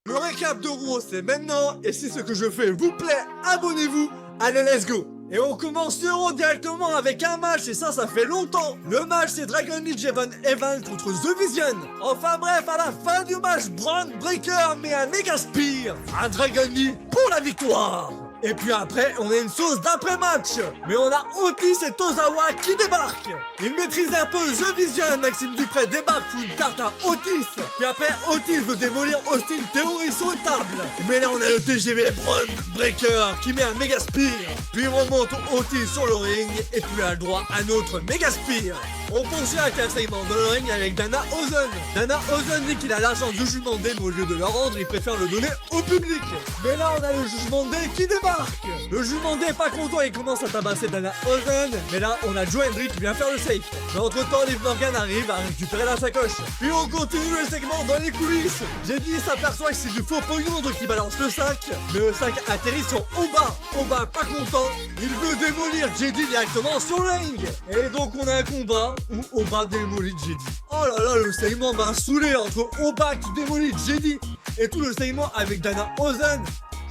Le récap de Raw, c'est maintenant, et si ce que je fais vous plaît, abonnez-vous. Allez, let's go. Et on commence ce Raw directement avec un match, et ça fait longtemps. Le match, c'est Dragon Lee Evans contre The Vision. Enfin bref, à la fin du match, Braun Breaker met un méga spear à Dragon Lee pour la victoire. Et puis après, on a une sauce d'après-match. Mais on a Otis et Tozawa qui débarquent. Ils maîtrisent un peu The Vision. Maxime Dupré débarque sous une tarte à Otis. Puis après, Otis veut démolir Austin Theory sur une table. Mais là, on a le TGV Braun Breaker qui met un méga spear. Puis on remonte Otis sur le ring. Et puis a le droit à notre méga spear. On poursuit avec un segment de le ring avec Dana Ozen. Dana Ozen dit qu'il a l'argent du jugement D, mais au lieu de le rendre, il préfère le donner au public. Mais là, on a le jugement D qui débarque. Le jugement D est pas content, il commence à tabasser Dana Ozen. Mais là, on a Joe Hendry qui vient faire le safe. Mais entre temps, Liv Morgan arrive à récupérer la sacoche. Puis on continue le segment dans les coulisses. J'ai dit, s'aperçoit que c'est du faux pognon, donc il balance le sac. Mais le sac atterrit sur Oba. Oba, pas content. Il veut démolir JD directement sur le ring. Et donc, on a un combat où Oba démolit JD. Oh là là, le segment m'a saoulé entre Oba qui démolit JD et tout le segment avec Dana Ozen.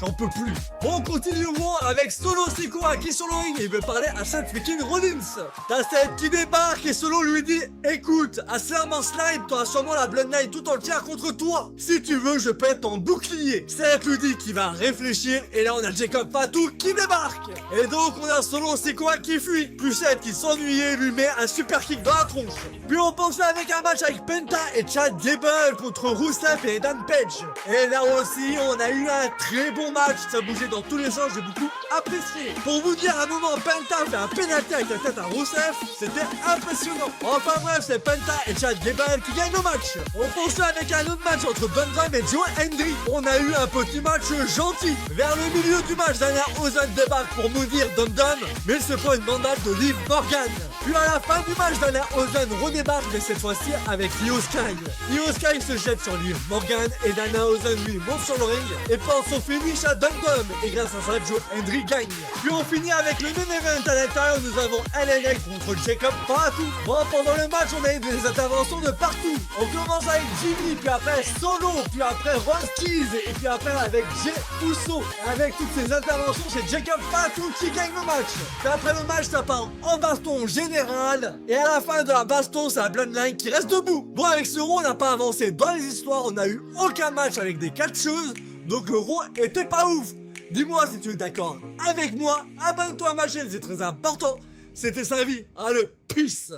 J'en peux plus. Bon, on continue avec Solo Sikoa qui est sur le ring et il veut parler à Seth freaking Rollins. T'as Seth qui débarque et Solo lui dit: écoute, à Serment Slime, t'auras sûrement la Bloodline tout entière contre toi. Si tu veux, je peux être ton bouclier. Seth lui dit qu'il va réfléchir et là on a Jacob Fatu qui débarque. Et donc on a Solo Sikoa qui fuit. Puis Seth qui s'ennuyait lui met un super kick dans la tronche. Puis on pensait avec un match avec Penta et Chad Gable contre Rusev et Dan Page. Et là aussi on a eu un très bon match, ça bougeait dans tous les sens, j'ai beaucoup apprécié. Pour vous dire, à un moment, Penta fait un penalty avec la tête à Rusev, c'était impressionnant. Enfin bref, c'est Penta et Chad Gable qui gagnent le match. On poursuit avec un autre match entre Dundrum et Joe Hendry. On a eu un petit match gentil. Vers le milieu du match, Dana Ozen débarque pour maudire Dundrum, mais il se prend une bandade de Liv Morgan. Puis à la fin du match, Dana Ozen redébarque, mais cette fois-ci avec Io Sky. Io Sky se jette sur Liv Morgan et Dana Ozen lui monte sur le ring et pense son finish à Dundrum. Et grâce à ça, Joe Hendry gagne. Puis on finit avec le main event. À l'intérieur, nous avons LNA contre Jacob Fatu. Bon, pendant le match, on a eu des interventions de partout. On commence avec Jimmy, puis après Solo, puis après Ross Keys, et puis après avec Jey Uso. Avec toutes ces interventions, c'est Jacob Fatu qui gagne le match. Puis après le match, ça part en baston général. Et à la fin de la baston, c'est la Bloodline qui reste debout. Bon, avec ce Raw, on n'a pas avancé dans les histoires. On n'a eu aucun match avec des catcheuses. Donc le Raw était pas ouf. Dis-moi si tu es d'accord avec moi. Abonne-toi à ma chaîne, c'est très important. C'était sa vie. Allez, peace.